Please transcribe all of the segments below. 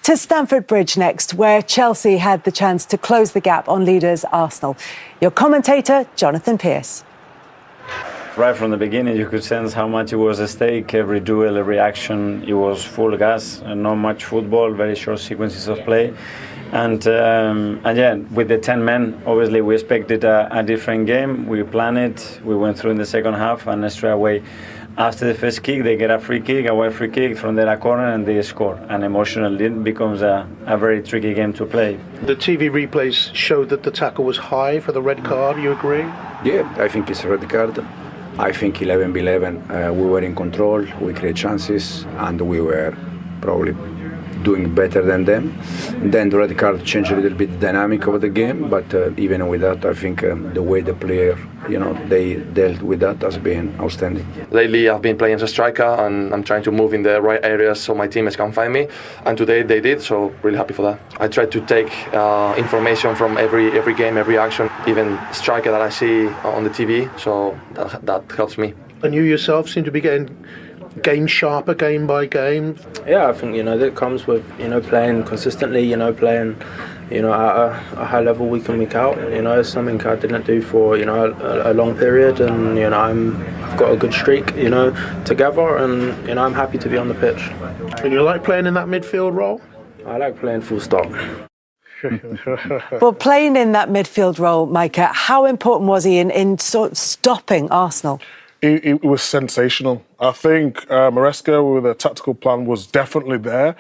To Stamford Bridge next, where Chelsea had the chance to close the gap on leaders Arsenal. Your commentator, Jonathan Pearce. Right from the beginning, you could sense how much it was at stake. Every duel, every action, it was full gas, and not much football, very short sequences of play. And yeah, with the 10 men, obviously we expected a different game. We planned it, we went through in the second half, and straight away, after the first kick, they get a free kick, a wide free kick from their corner, and they score. And emotionally, it becomes a very tricky game to play. The TV replays showed that the tackle was high for the red card. You agree? Yeah, I think it's a red card. I think 11v11, we were in control, we created chances, and we were probably doing better than them. Then the red card changed a little bit the dynamic of the game, but even with that, I think the way the player, they dealt with that has been outstanding. Lately, I've been playing as a striker, and I'm trying to move in the right areas so my teammates can find me. And today they did, so really happy for that. I try to take information from every game, every action, even striker that I see on the TV. So that helps me. And you yourself seem to be getting game sharper game by game. Yeah, I think that comes with playing consistently, playing at a high level week in, week out. It's something I didn't do for a long period, and I've got a good streak together, and I'm happy to be on the pitch. And you like playing in that midfield role? I like playing full stop. Well, playing in that midfield role, Micah, how important was he in sort of stopping Arsenal? It was sensational. I think Maresca with a tactical plan was definitely there,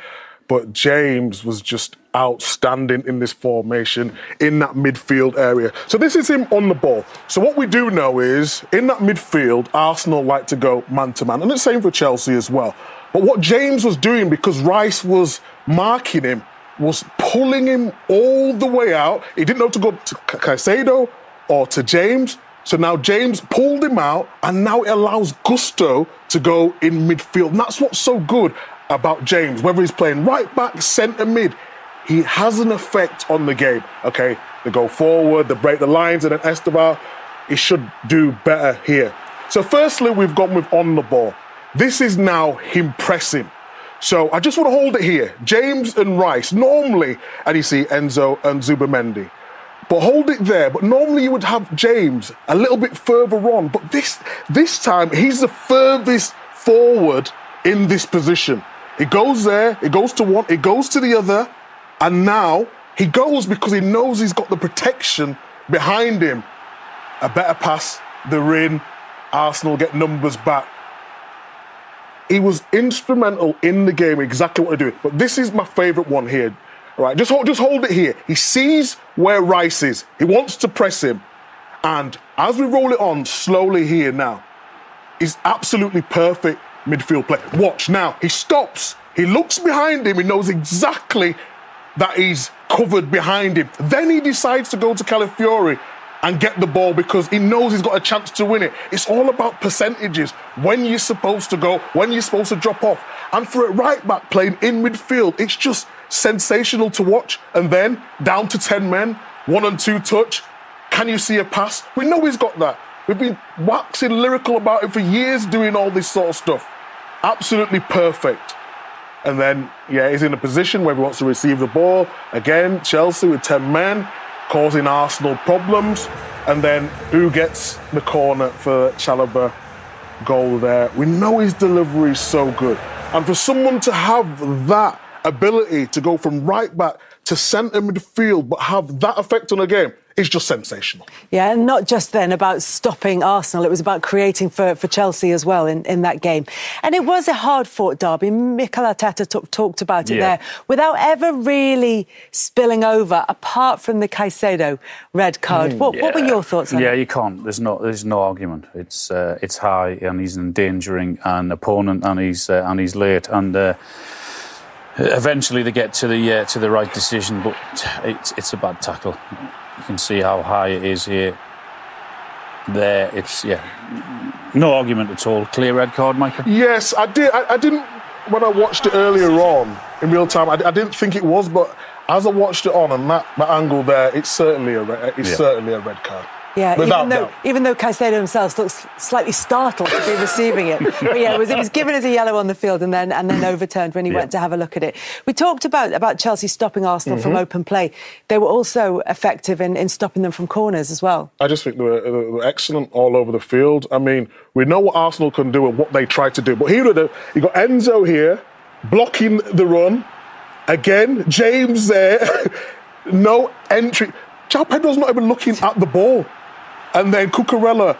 but James was just outstanding in this formation, in that midfield area. So this is him on the ball. So what we do know is, in that midfield, Arsenal like to go man-to-man, and the same for Chelsea as well. But what James was doing, because Rice was marking him, was pulling him all the way out. He didn't know to go to Caicedo or to James. So now James pulled him out, and now it allows Gusto to go in midfield. And that's what's so good about James. Whether he's playing right back, centre mid, he has an effect on the game. Okay, they go forward, they break the lines, and then Esteban, he should do better here. So firstly, we've gone with on the ball. This is now him pressing. So I just want to hold it here. James and Rice, normally, and you see Enzo and Zubamendi. But hold it there. But normally you would have James a little bit further on. But this time, he's the furthest forward in this position. He goes there, it goes to one, it goes to the other, and now he goes because he knows he's got the protection behind him. A better pass, they're in, Arsenal get numbers back. He was instrumental in the game, exactly what they're doing. But this is my favourite one here. Right, just hold it here. He sees where Rice is. He wants to press him. And as we roll it on slowly here now, he's absolutely perfect midfield play. Watch now. He stops. He looks behind him. He knows exactly that he's covered behind him. Then he decides to go to Calafiori and get the ball because he knows he's got a chance to win it. It's all about percentages. When you're supposed to go, when you're supposed to drop off. And for a right back playing in midfield, it's just sensational to watch. And then down to 10 men, 1 and 2 touch. Can you see a pass? We know he's got that. We've been waxing lyrical about it for years, doing all this sort of stuff. Absolutely perfect. And then, yeah, he's in a position where he wants to receive the ball. Again, Chelsea with 10 men, causing Arsenal problems. And then who gets the corner for Chalobah? Goal there. We know his delivery is so good. And for someone to have that ability to go from right back to centre midfield but have that effect on a game is just sensational. Yeah, and not just then about stopping Arsenal, it was about creating for Chelsea as well in that game. And it was a hard-fought derby. Mikel Arteta talked about it there without ever really spilling over, apart from the Caicedo red card. What were your thoughts on it? Yeah, you can't. There's no argument. It's high, and he's endangering an opponent, and he's late, and eventually they get to the right decision, but it's a bad tackle. You can see how high it is here. There, it's no argument at all. Clear red card, Michael. Yes, I did. I didn't when I watched it earlier on in real time. I didn't think it was, but as I watched it on and that angle there, it's certainly a red card. Yeah, Without even though Caicedo himself looks slightly startled to be receiving it. But yeah, it was given as a yellow on the field and then overturned when he went to have a look at it. We talked about Chelsea stopping Arsenal from open play. They were also effective in stopping them from corners as well. I just think they were excellent all over the field. I mean, we know what Arsenal can do and what they try to do. But here you got Enzo here, blocking the run. Again, James there, no entry. João Pedro's not even looking at the ball. And then Cucurella,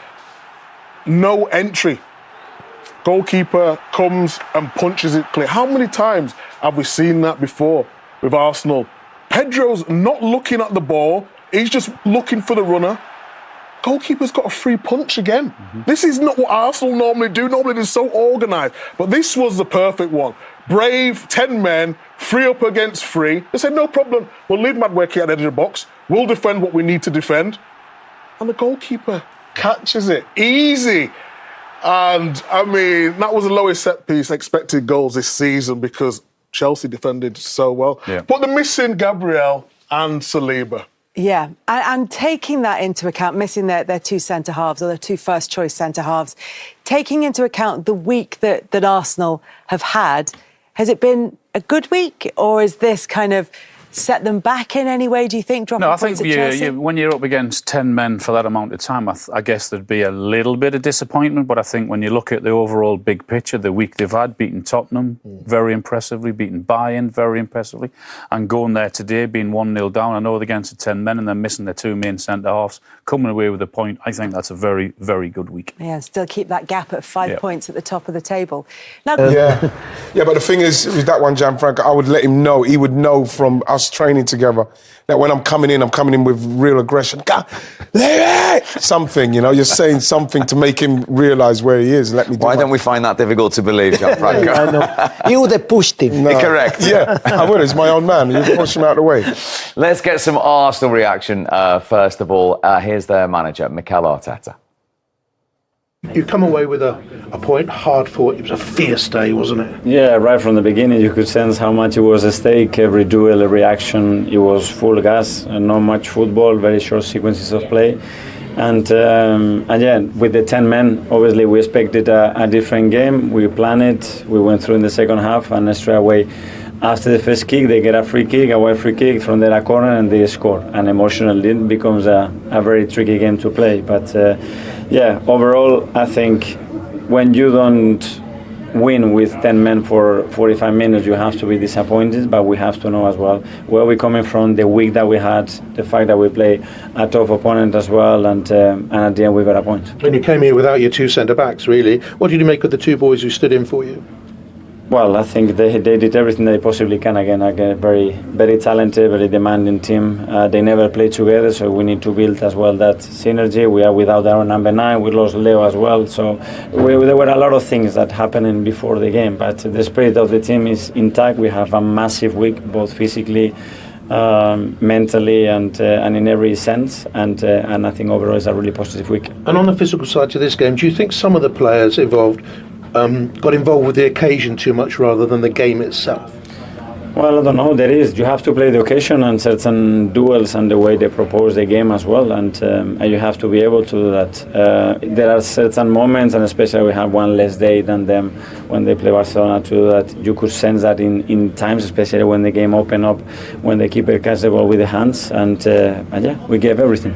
no entry. Goalkeeper comes and punches it clear. How many times have we seen that before with Arsenal? Pedro's not looking at the ball. He's just looking for the runner. Goalkeeper's got a free punch again. This is not what Arsenal normally do. Normally they're so organised. But this was the perfect one. Brave, 10 men, 3 up against 3. They said, no problem. We'll leave Madueke at the edge of the box. We'll defend what we need to defend. And the goalkeeper catches it. Easy. And, I mean, that was the lowest set-piece expected goals this season because Chelsea defended so well. Yeah. But they're missing Gabriel and Saliba. Yeah, and taking that into account, missing their 2 centre-halves or their 2 first-choice centre-halves, taking into account the week that Arsenal have had, has it been a good week or is this kind of set them back in any way, do you think, dropping points at Chelsea? When you're up against 10 men for that amount of time, I guess there'd be a little bit of disappointment, but I think when you look at the overall big picture, the week they've had, beating Tottenham very impressively, beating Bayern very impressively, and going there today, being 1-0 down, I know they're against 10 men and they're missing their 2 main centre-halves, coming away with a point, I think that's a very, very good week. Yeah, still keep that gap at 5 points at the top of the table. Now, Yeah, but the thing is, with that one, Gianfranco, I would let him know. He would know from us training together that when I'm coming in with real aggression. Something, you're saying something to make him realise where he is. Why don't we find that difficult to believe, Gianfranco? You would have pushed him. No. Correct. Yeah, I would. It's my own man. You push him out of the way. Let's get some Arsenal reaction first of all. Here's their manager, Mikel Arteta. You come away with a point, hard fought. It was a fierce day, wasn't it? Yeah, right from the beginning you could sense how much it was at stake. Every duel, every action, it was full gas and not much football, very short sequences of play. And yeah, with the 10 men, obviously we expected a different game. We planned it, we went through in the second half and straight away after the first kick, they get a free kick, away free kick from their corner and they score. And emotionally it becomes a very tricky game to play. But yeah, overall, I think when you don't win with 10 men for 45 minutes, you have to be disappointed, but we have to know as well where we're coming from, the week that we had, the fact that we play a tough opponent as well, and at the end we got a point. And you came here without your 2 centre-backs, really. What did you make of the 2 boys who stood in for you? Well, I think they did everything they possibly can. Again, very, very talented, very demanding team. They never played together, so we need to build as well that synergy. We are without our number 9. We lost Leo as well. So there were a lot of things that happened before the game, but the spirit of the team is intact. We have a massive week, both physically, mentally, and in every sense. And I think overall it's a really positive week. And on the physical side to this game, do you think some of the players involved got involved with the occasion too much rather than the game itself? Well, I don't know. You have to play the occasion and certain duels and the way they propose the game as well, and you have to be able to do that. There are certain moments, and especially we have one less day than them when they play Barcelona, to do that. You could sense that in times, especially when the game opened up, when the keeper catches the ball with the hands, and yeah, we gave everything.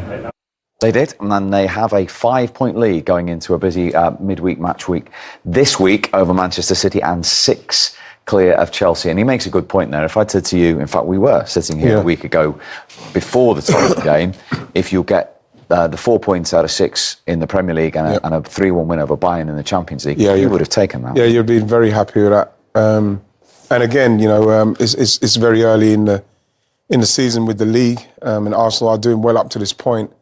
They did, and then they have a 5-point lead going into a busy midweek match week this week over Manchester City and 6 clear of Chelsea. And he makes a good point there. If I'd said to you, in fact, we were sitting here a week ago before the Tottenham game, if you'll get the 4 points out of 6 in the Premier League and a 3-1 win over Bayern in the Champions League, you would have taken that. Yeah, you'd be very happy with that. And again, it's very early in the season with the league, and Arsenal are doing well up to this point.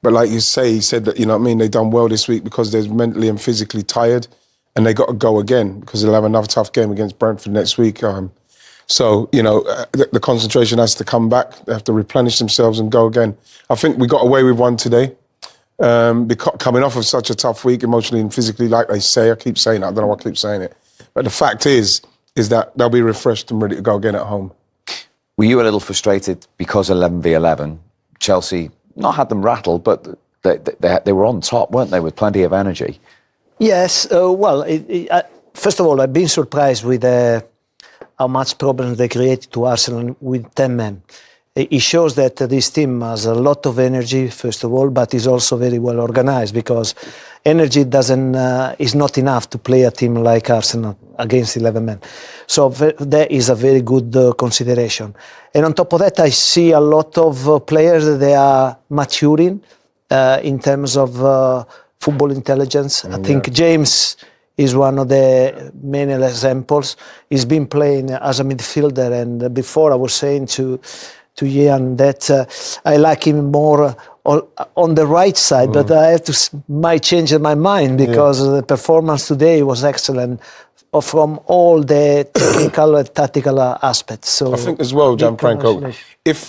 But like you say, he said that, they've done well this week because they're mentally and physically tired and they got to go again because they'll have another tough game against Brentford next week. So, the concentration has to come back. They have to replenish themselves and go again. I think we got away with one today. Coming off of such a tough week, emotionally and physically, like they say, I keep saying it, I don't know why I keep saying it. But the fact is that they'll be refreshed and ready to go again at home. Were you a little frustrated because 11v11, Chelsea not had them rattled, but they were on top, weren't they, with plenty of energy? Yes. First of all, I've been surprised with how much problems they created to Arsenal with 10 men. It shows that this team has a lot of energy, first of all, but is also very well organized, because energy is not enough to play a team like Arsenal against 11 men. So that is a very good consideration. And on top of that, I see a lot of players that they are maturing in terms of football intelligence. I think James is one of the main examples. He's been playing as a midfielder, and before I was saying to Ian that I like him more on the right side, but I might change my mind, because the performance today was excellent from all the technical and tactical aspects. So I think as well, Gianfranco, if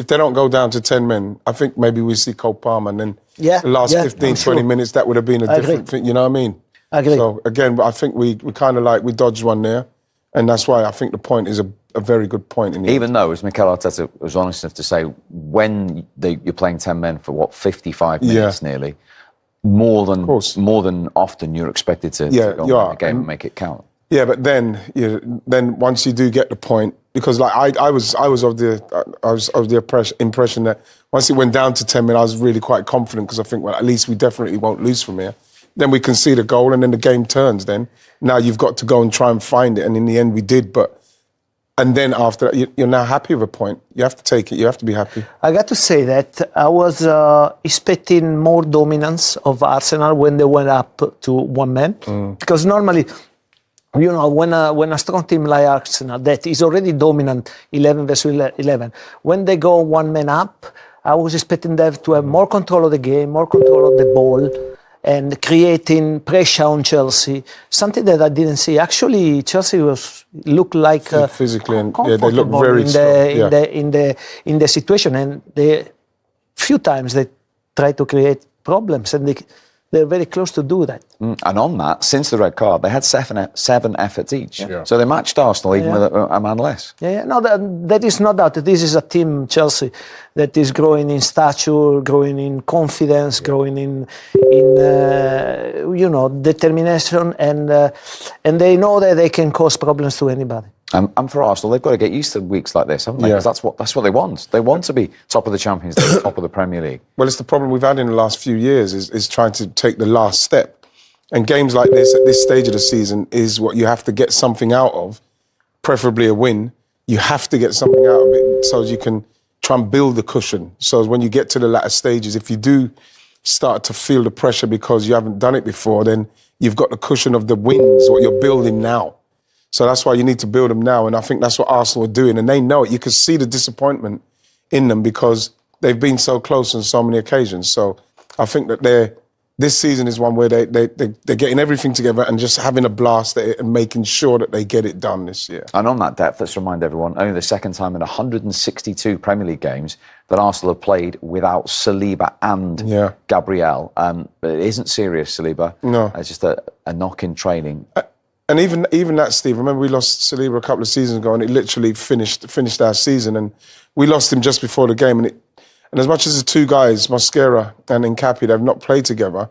they don't go down to 10 men, I think maybe we see Cole Palmer, and then the last 15, 20 minutes, that would have been a different thing, you know what I mean? I agree. So again, I think we kind of we dodged one there, and that's why I think the point is a very good point. Even though, as Mikel Arteta was honest enough to say, when you're playing 10 men for 55 minutes nearly, more than often you're expected to go in the game and make it count. Yeah, but then once you do get the point, because I was of the impression that once it went down to 10 men, I was really quite confident, because I think, well, at least we definitely won't lose from here. Then we concede a goal, and then the game turns. Then now you've got to go and try and find it, and in the end we did. And then after that, you're now happy with a point. You have to take it. You have to be happy. I got to say that I was expecting more dominance of Arsenal when they went up to one man, because normally, you know, when a strong team like Arsenal that is already dominant 11 versus 11, when they go one man up, I was expecting them to have more control of the game, more control of the ball, and creating pressure on Chelsea, something that I didn't see. Actually, Chelsea looked like physically, and they look very strong in the situation, and few times they try to create problems, and they're very close to do that. And on that, since the red card, they had seven efforts each. Yeah. So they matched Arsenal even with a man less. No, that is no doubt. This is a team, Chelsea, that is growing in stature, growing in confidence, growing in determination, and they know that they can cause problems to anybody. And for Arsenal, they've got to get used to weeks like this, haven't they? Because that's what they want. They want to be top of the Champions League, top of the Premier League. Well, it's the problem we've had in the last few years is trying to take the last step. And games like this, at this stage of the season, is what you have to get something out of, preferably a win. You have to get something out of it so you can try and build the cushion. So when you get to the latter stages, if you do start to feel the pressure because you haven't done it before, then you've got the cushion of the wins, what you're building now. So that's why you need to build them now. And I think that's what Arsenal are doing. And they know it. You can see the disappointment in them because they've been so close on so many occasions. So I think that this season is one where they're getting everything together and just having a blast at it and making sure that they get it done this year. And on that depth, let's remind everyone, only the second time in 162 Premier League games that Arsenal have played without Saliba and Gabriel. It isn't serious, Saliba. No. It's just a knock in training. And even that, Steve, remember we lost Saliba a couple of seasons ago and it literally finished our season, and we lost him just before the game. And as much as the two guys, Mosquera and Nkappi, they've not played together,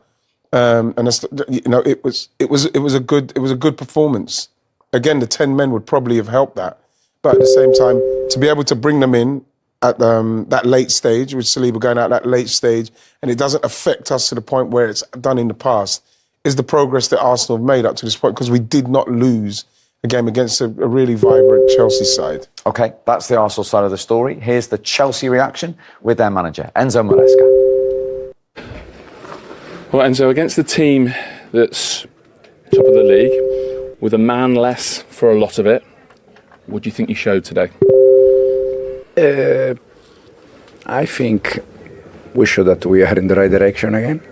and that's, it was a good performance. Again, the 10 men would probably have helped that, but at the same time, to be able to bring them in at that late stage, with Saliba going out that late stage, and it doesn't affect us to the point where it's done in the past, is the progress that Arsenal have made up to this point, because we did not lose a game against a really vibrant Chelsea side. OK, that's the Arsenal side of the story. Here's the Chelsea reaction with their manager, Enzo Maresca. Well, Enzo, against the team that's top of the league, with a man less for a lot of it, what do you think you showed today? I think we showed that we are in the right direction again.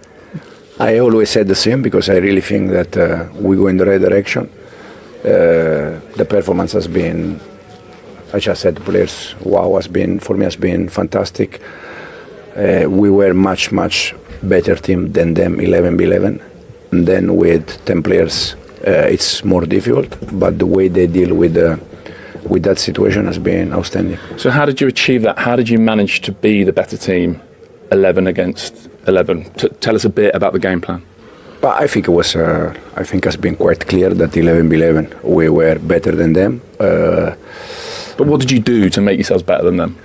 I always said the same because I really think that we go in the right direction. The performance has been, I just said, the players, for me has been fantastic. We were much better team than them, 11v11. And then with 10 players, it's more difficult. But the way they deal with that situation has been outstanding. So how did you achieve that? How did you manage to be the better team, 11 against 11. Tell us a bit about the game plan. But I think it was. I think it's been quite clear that 11-11 we were better than them. But what did you do to make yourselves better than them?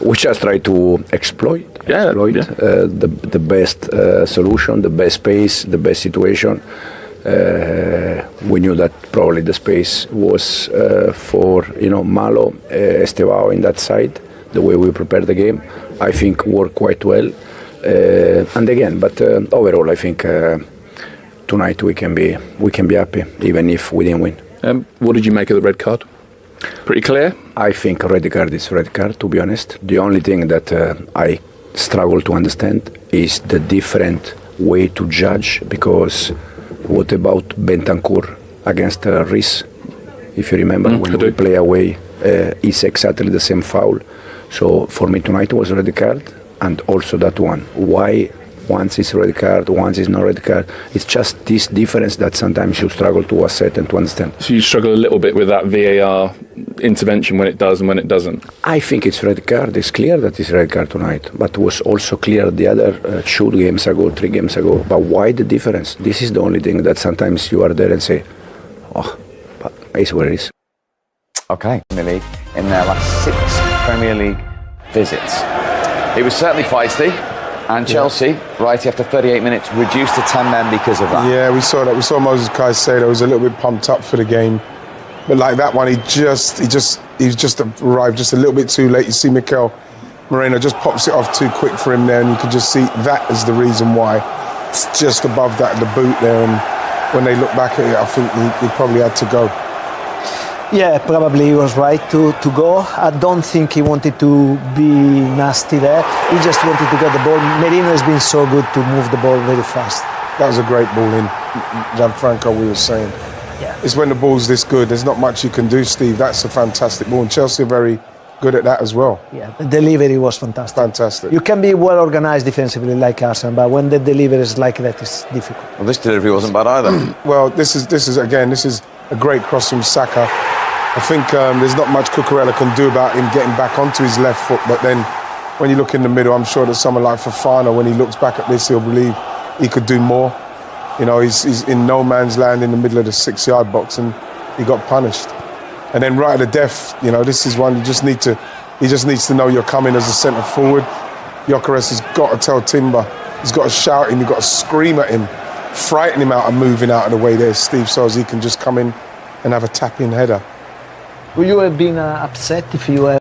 We just try to exploit the best solution, the best space, the best situation. We knew that probably the space was for Malo, Estevao in that side. The way we prepared the game, I think worked quite well. And again, but overall, I think tonight we can be happy, even if we didn't win. What did you make of the red card? Pretty clear? I think red card is red card, to be honest. The only thing that I struggle to understand is the different way to judge, because what about Bentancur against Reece? If you remember, when we play away, it's exactly the same foul. So for me tonight it was a red card, and also that one. Why once is red card, once is not red card? It's just this difference that sometimes you struggle to assess and to understand. So you struggle a little bit with that VAR intervention, when it does and when it doesn't? I think it's red card. It's clear that it's red card tonight, but was also clear the other 2 games ago, 3 games ago. But why the difference? This is the only thing that sometimes you are there and say, oh, but it's what it is. Okay, Premier League in their last 6 Premier League visits. It was certainly feisty, and Chelsea, right after 38 minutes, reduced to 10 men because of that. Yeah, we saw that. We saw Moses Caicedo was a little bit pumped up for the game, but like that one, he just arrived just a little bit too late. You see, Merino just pops it off too quick for him there, and you can just see that is the reason why. It's just above that, the boot there, and when they look back at it, I think he probably had to go. Yeah, probably he was right to go. I don't think he wanted to be nasty there. He just wanted to get the ball. Merino has been so good to move the ball very fast. That was a great ball in, Gianfranco, we were saying. Yeah. It's when the ball's this good, there's not much you can do, Steve. That's a fantastic ball, and Chelsea are very good at that as well. Yeah, the delivery was fantastic. Fantastic. You can be well organised defensively like Arsenal, but when the delivery is like that, it's difficult. Well, this delivery wasn't bad either. Well, this is a great cross from Saka. I think there's not much Cucurella can do about him getting back onto his left foot, but then when you look in the middle, I'm sure that someone like Fofana, when he looks back at this, he'll believe he could do more. You know, he's in no man's land in the middle of the 6-yard box, and he got punished. And then right at the death, you know, this is one he just needs to know you're coming as a centre forward. Gyökeres has got to tell Timber, he's got to shout him, he's got to scream at him, frighten him out of moving out of the way there, Steve, so as he can just come in and have a tap-in header. Would you have been upset if you were